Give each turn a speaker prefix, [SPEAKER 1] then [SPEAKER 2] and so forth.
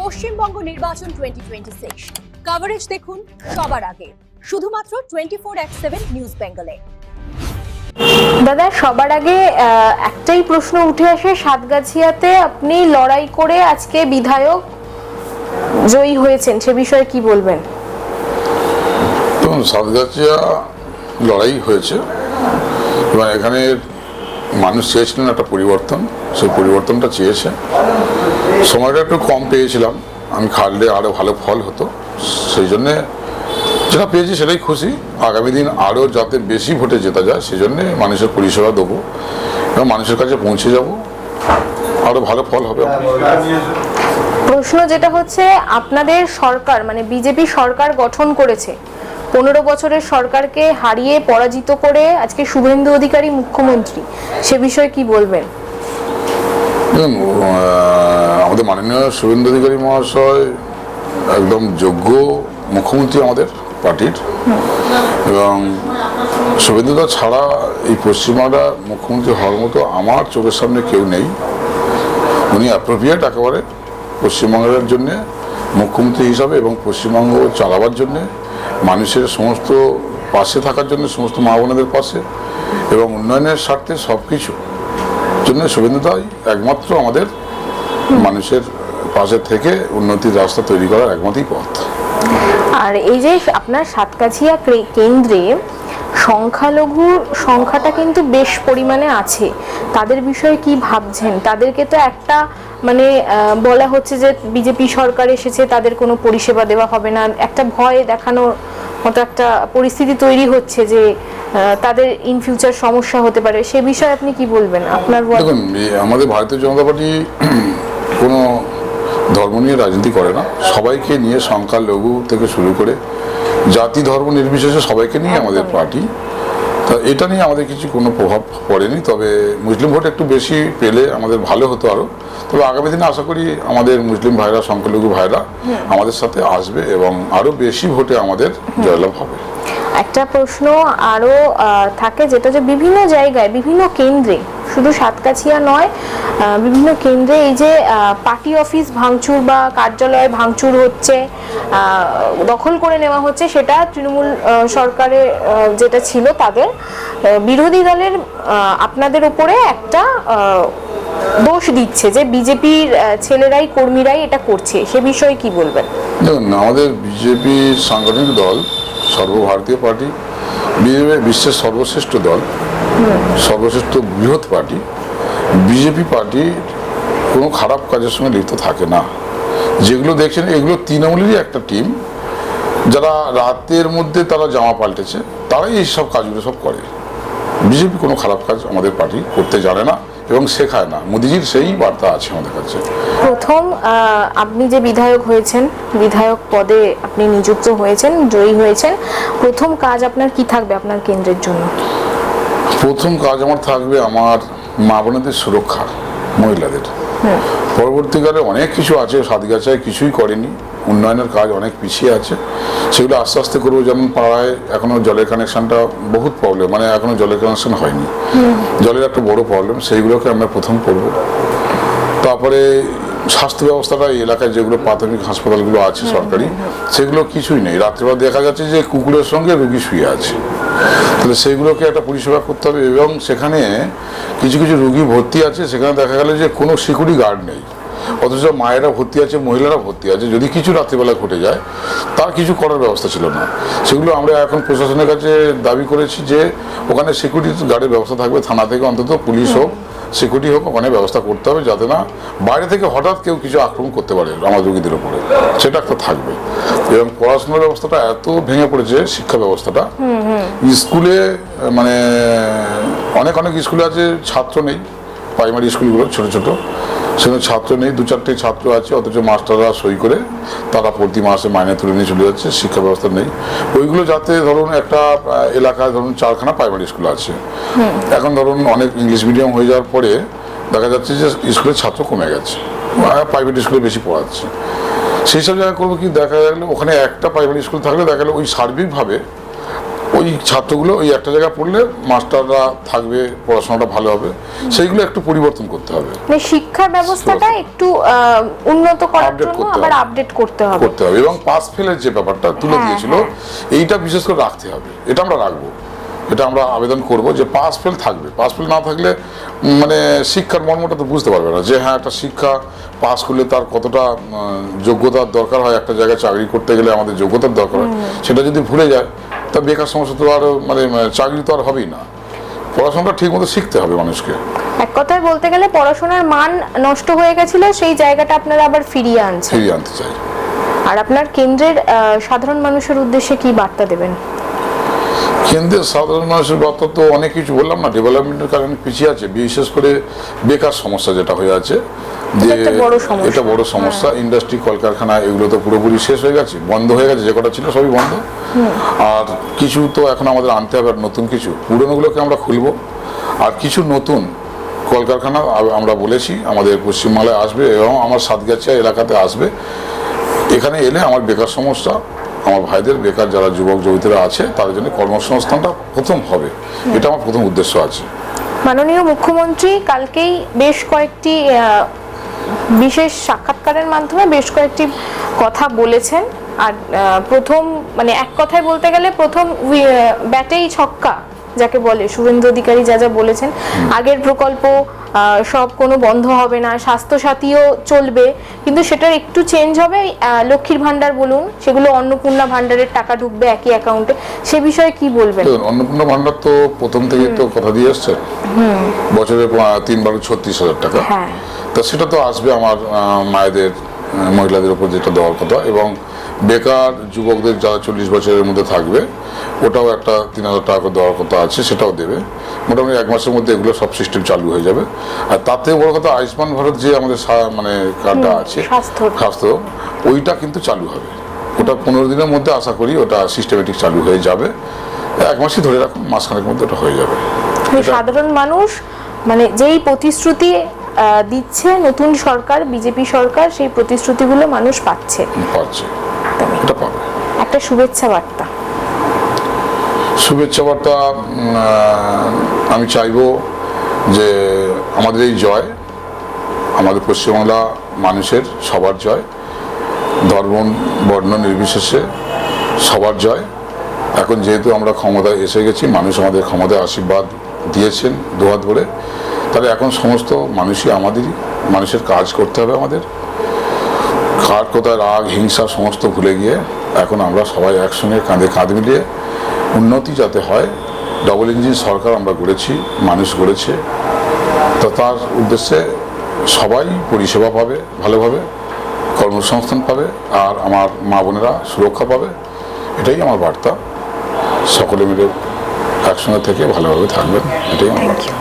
[SPEAKER 1] পশ্চিমবঙ্গ নির্বাচন 2026 কভারেজ দেখুন সবার আগে শুধুমাত্র 24/7 নিউজ বেঙ্গলে।
[SPEAKER 2] দাদা, সবার আগে একটাই প্রশ্ন উঠে আসে, সাতগাছিয়াতে আপনি লড়াই করে আজকে বিধায়ক জয়ী হয়েছেন, সে বিষয়ে কি বলবেন?
[SPEAKER 3] সাতগাছিয়া লড়াই হয়েছে এবং এখানে মানুষ চেয়েছিলেন একটা পরিবর্তন, সেই পরিবর্তনটা চেয়েছে। সময়টা একটু কম পেয়েছিলাম, আমি খাটলে আরও ভালো ফল হতো, সেই জন্যে যেটা পেয়েছি সেটাই খুশি। আগামী দিন আরও যাতে বেশি ভোটে জেতা যায় সেই জন্যে মানুষের পরিষেবা দেবো এবং মানুষের কাছে পৌঁছে যাব, আরও ভালো ফল হবে।
[SPEAKER 2] প্রশ্ন যেটা হচ্ছে, আপনাদের সরকার মানে বিজেপি সরকার গঠন করেছে, 15 বছরের সরকারকে হারিয়ে পরাজিত করে আজকে শুভেন্দু অধিকারী মুখ্যমন্ত্রী, সে বিষয়ে কি বলবেন?
[SPEAKER 3] আমাদের মাননীয় শুভেন্দু অধিকারী মহাশয় একদম যোগ্য মুখ্যমন্ত্রী আমাদের পার্টির, এবং শুভেন্দুদা ছাড়া এই পশ্চিমবাংলা মুখ্যমন্ত্রী হওয়ার মতো আমার চোখের সামনে কেউ নেই। উনি অ্যাপ্রোপ্রিয়েট একেবারে পশ্চিমবঙ্গের জন্য মুখ্যমন্ত্রী হিসাবে এবং পশ্চিমবঙ্গ চালাবার জন্যে, মানুষের সমস্ত পাশে থাকার জন্য, সমস্ত মা বোনেদের পাশে এবং উন্নয়নের স্বার্থে সব কিছু জন্য শুভেন্দুদাই একমাত্র আমাদের মানুষের পাশে থেকে উন্নতির রাস্তা তৈরি করার একমাত্রই পথ।
[SPEAKER 2] আর এই যে আপনার সাতগাছিয়া কেন্দ্রে সংখ্যালঘুর সংখ্যাটা কিন্তু বেশ পরিমাণে আছে, তাদের বিষয়ে কি ভাবছেন? তাদেরকে তো একটা মানে বলা হচ্ছে যে বিজেপি সরকার এসেছে, তাদের কোনো পরিষেবা দেওয়া হবে না, একটা ভয় দেখানোর মতো একটা পরিস্থিতি তৈরি হচ্ছে যে তাদের ইন ফিউচার সমস্যা হতে পারে, সে বিষয়ে আপনি কি বলবেন? আপনার
[SPEAKER 3] দেখুন, আমাদের ভারতীয় জনতা পার্টি কোনো ধর্ম নিয়ে রাজনীতি করে না, সবাইকে নিয়ে সংখ্যালঘু থেকে শুরু করে জাতি ধর্ম নির্বিশেষে সবাইকে নিয়ে আমাদের পার্টি। তা এটা নিয়ে আমাদের কিছু কোনো প্রভাব পড়েনি, তবে মুসলিম ভোট একটু বেশি পেলে আমাদের ভালো হতো আরও। তবে আগামী দিনে আশা করি আমাদের মুসলিম ভাইরা, সংখ্যালঘু ভাইরা আমাদের সাথে আসবে এবং আরও বেশি ভোটে আমাদের জয়লাভ হবে।
[SPEAKER 2] একটা প্রশ্ন আরও থাকে, যেটা যে বিভিন্ন জায়গায় বিভিন্ন কেন্দ্রে, শুধু সাতগাছিয়া নয়, বিভিন্ন কেন্দ্রে এই যে পার্টি অফিস ভাঙচুর বা কার্যালয় ভাঙচুর হচ্ছে, দখল করে নেওয়া হচ্ছে, সেটা তৃণমূল সরকারের যেটা ছিল তাদের বিরোধী দলের আপনাদের উপরে একটা দোষ দিচ্ছে যে বিজেপির ছেলেরাই, কর্মীরাই এটা করছে, সে বিষয়ে কি বলবেন?
[SPEAKER 3] দেখুন, আমাদের বিজেপি সাংগঠনিক দল সর্বভারতীয় পার্টি, বিজেপি বিশ্বের সর্বশ্রেষ্ঠ দল, সর্বশ্রেষ্ঠ বৃহৎ পার্টি। বিজেপি পার্টি কোনো খারাপ কাজের সঙ্গে লিপ্ত থাকে না। যেগুলো দেখছেন এগুলো তৃণমূলেরই একটা টিম, যারা রাতের মধ্যে তারা জামা পাল্টেছে, তারাই এইসব কাজগুলো সব করে। বিজেপি কোনো খারাপ কাজ আমাদের পার্টি করতে জানে না এবং শেখায় না, মোদিজির সেই বার্তা আছে আমাদের কাছে।
[SPEAKER 2] প্রথম আপনি যে বিধায়ক হয়েছেন, বিধায়ক পদে আপনি নিযুক্ত হয়েছেন, জয়ী হয়েছেন, প্রথম কাজ আপনার কি থাকবে আপনার কেন্দ্রের জন্য?
[SPEAKER 3] প্রথম কাজ আমার থাকবে আমার মা বোনেদের সুরক্ষা, মহিলাদের। পরবর্তীকালে অনেক কিছু আছে, সাতগাছিয়ায় কিছুই করেনি, উন্নয়নের কাজ অনেক পিছিয়ে আছে, সেগুলো আস্তে আস্তে করবো। যেমন পাড়ায় এখনও জলের কানেকশনটা বহুত প্রবলেম, মানে এখনও জলের কানেকশন হয়নি, জলের একটা বড় প্রবলেম, সেইগুলোকে আমরা প্রথম করব। তারপরে স্বাস্থ্য ব্যবস্থাটা এই এলাকায় যেগুলো প্রাথমিক হাসপাতালগুলো আছে সরকারি, সেগুলো কিছুই নেই। রাত্রিবেলা দেখা যাচ্ছে যে কুকুরের সঙ্গে রুগী শুয়ে আছে, তাহলে সেইগুলোকে একটা পরিষেবা করতে হবে। এবং সেখানে কিছু কিছু রুগী ভর্তি আছে, সেখানে দেখা গেল যে কোনো সিকিউরিটি গার্ড নেই, অথচ মায়েরা ভর্তি আছে, মহিলারা ভর্তি আছে, যদি কিছু রাত্রিবেলা ঘটে যায় তার কিছু করার ব্যবস্থা ছিল না। সেগুলো আমরা এখন প্রশাসনের কাছে দাবি করেছি যে ওখানে সিকিউরিটি গার্ডের ব্যবস্থা থাকবে, থানা থেকে অন্তত পুলিশ হোক, সিকিউরিটি হোক, ওখানে ব্যবস্থা করতে হবে, যাতে না বাইরে থেকে হঠাৎ কেউ কিছু আক্রমণ করতে পারে আমার রোগীদের উপরে, সেটা একটা থাকবে। এবং পড়াশোনার ব্যবস্থাটা এত ভেঙে পড়েছে, শিক্ষা ব্যবস্থাটা, স্কুলে মানে অনেক অনেক স্কুলে আছে ছাত্র নেই, প্রাইমারি স্কুলগুলো ছোট ছোট, সেখানে ছাত্র নেই, 2-4টে ছাত্র আছে, অথচ মাস্টাররা সই করে তারা প্রতি মাসে মাইনে তুলে নিয়ে চলে যাচ্ছে, শিক্ষা ব্যবস্থা নেই। ওইগুলো যাতে ধরুন একটা এলাকায় ধরুন 4খানা প্রাইমারি স্কুল আছে, এখন ধরুন অনেক ইংলিশ মিডিয়াম হয়ে যাওয়ার পরে দেখা যাচ্ছে যে স্কুলের ছাত্র কমে গেছে, প্রাইভেট স্কুলে বেশি পড়াচ্ছে। সেই সব জায়গায় করবো কি, দেখা গেলো ওখানে একটা প্রাইমারি স্কুল থাকলে দেখা গেলো ওই সার্বিকভাবে ওই ওই ছাত্রগুলো ওই একটা জায়গায় পড়লে মাস্টাররা থাকবে, পড়াশোনাটা ভালো হবে, সেইগুলো একটু পরিবর্তন করতে হবে।
[SPEAKER 2] মানে শিক্ষার ব্যবস্থাটা একটু উন্নত করার
[SPEAKER 3] Update
[SPEAKER 2] জন্য
[SPEAKER 3] করতে
[SPEAKER 2] আবার
[SPEAKER 3] হবে।
[SPEAKER 2] আপডেট করতে হবে।
[SPEAKER 3] এবং পাস ফেলের যে ব্যাপারটা তুলে দিয়েছিল, এইটা বিশেষ করে রাখতে হবে। এটা আমরা রাখবো, এটা আমরা আবেদন করব যে পাস ফেল থাকবে। পাস ফেল না থাকলে মানে শিক্ষার মর্মটা তো বুঝতে পারবে না যে হ্যাঁ একটা শিক্ষা পাস করলে তার কতটা যোগ্যতার দরকার হয়, একটা জায়গায় চাকরি করতে গেলে আমাদের যোগ্যতার দরকার হয়, সেটা যদি ভুলে যায় তা বেকার সমস্যা তো আর মানে চাকরি তো আর হবেই না। পড়াশোনাটা ঠিক মতো শিখতে হবে মানুষকে।
[SPEAKER 2] এক কথায় বলতে গেলে পড়াশোনার মান নষ্ট হয়ে গেছিল, সেই জায়গাটা আপনারা আবার ফিরিয়ে
[SPEAKER 3] আনতে চাই।
[SPEAKER 2] আর আপনার কেন্দ্রের সাধারণ মানুষের উদ্দেশ্যে কি বার্তা দেবেন?
[SPEAKER 3] কেন্দ্রের সাধারণ মানুষের বার্তা তো অনেক কিছু বললাম না, ডেভেলপমেন্টের কারণে পিছিয়ে আছে, বিশেষ করে বেকার সমস্যা যেটা হয়ে আছে, যে এটা বড় সমস্যা। ইন্ডাস্ট্রি, কলকারখানা এগুলো তো পুরোপুরি শেষ হয়ে গেছে, বন্ধ হয়ে গেছে, যে কটা ছিল সবই বন্ধ। আর কিছু তো এখন আমাদের আনতে হবে, নতুন কিছু, পুরনোগুলোকে আমরা খুলবো, আর কিছু নতুন কলকারখানা আমরা বলেছি আমাদের পশ্চিমবাংলায় আসবে এবং আমার সাতগাছিয়া এলাকাতে আসবে। এখানে এলে আমার বেকার সমস্যা, আমার ভাইদের বেকার যারা যুবক যুবতীরা আছে তাদের জন্য কর্মসংস্থানটা প্রথম হবে, এটা আমার প্রথম উদ্দেশ্য আছে।
[SPEAKER 2] মাননীয় মুখ্যমন্ত্রী কালকেই বেশ কয়েকটি বিশেষ সাক্ষাৎকারের মাধ্যমে বেশ কয়েকটি কথা বলেছেন। আর প্রথম মানে এক কথায় বলতে গেলে প্রথম ব্যাটেই ছক্কা যাকে বলে, শুভেন্দু অধিকারী যা যা বলেছেন, আগের প্রকল্প সব কোনো বন্ধ হবে না, স্বাস্থ্যসাথীও চলবে, কিন্তু সেটার একটু চেঞ্জ হবে। লক্ষ্মীর ভান্ডার বলুন, সেগুলো অন্নপূর্ণা ভান্ডারের টাকা ঢুকবে একই অ্যাকাউন্টে, সে বিষয়ে কি বলবেন?
[SPEAKER 3] অন্নপূর্ণা ভান্ডার তো প্রথম থেকে তো কথা দিয়ে আসছে, বছরে 3-36,000 টাকা, তা সেটা তো আসবে আমার মায়েদের, মহিলাদের উপর যেটা দেওয়ার কথা। এবং বেকার যুবকদের যারা 40 বছরের মধ্যে থাকবে, ওটাও একটা 3,000 টাকা দেওয়ার কথা আছে, সেটাও দেবে। মোটামুটি 1 মাসের মধ্যে এগুলো সব সিস্টেম চালু হয়ে যাবে। আর তাতে বড় কথা আয়ুষ্মান ভারত যে আমাদের মানে কার্ডটা আছে স্বাস্থ্য, ওইটা কিন্তু চালু হবে। ওটা 15 দিনের মধ্যে আশা করি ওটা সিস্টেমেটিক চালু হয়ে যাবে। 1 মাসই ধরে রাখুন, মাসখানেক মধ্যে ওটা হয়ে যাবে।
[SPEAKER 2] সাধারণ মানুষ মানে যেই প্রতিশ্রুতি দিচ্ছে নতুন সরকার, বিজেপি সরকার, সেই প্রতিশ্রুতিগুলো মানুষ পাচ্ছে।
[SPEAKER 3] এটা পাবে।
[SPEAKER 2] একটা শুভেচ্ছা বার্তা
[SPEAKER 3] আমি চাইবো যে আমাদের এই জয়, আমাদের পশ্চিমবাংলা মানুষের সবার জয়, ধর্ম বর্ণ নির্বিশেষে সবার জয়। এখন যেহেতু আমরা ক্ষমতায় এসে গেছি, মানুষ আমাদের ক্ষমতায় আশীর্বাদ দিয়েছেন দুহাত ভরে, তাহলে এখন সমস্ত মানুষই আমাদেরই, মানুষের কাজ করতে হবে আমাদের। কার কোথায় রাগ হিংসা সমস্ত ভুলে গিয়ে এখন আমরা সবাই একসঙ্গে কাঁধে কাঁধ মিলিয়ে উন্নতি যাতে হয়। ডবল ইঞ্জিন সরকার আমরা গড়েছি, মানুষ গড়েছে, তো তার উদ্দেশ্যে সবাই পরিষেবা পাবে ভালোভাবে, কর্মসংস্থান পাবে, আর আমার মা বোনেরা সুরক্ষা পাবে। এটাই আমার বার্তা। সকলে মিলে একসঙ্গে থেকে ভালোভাবে থাকবেন, এটাই আমার বার্তা।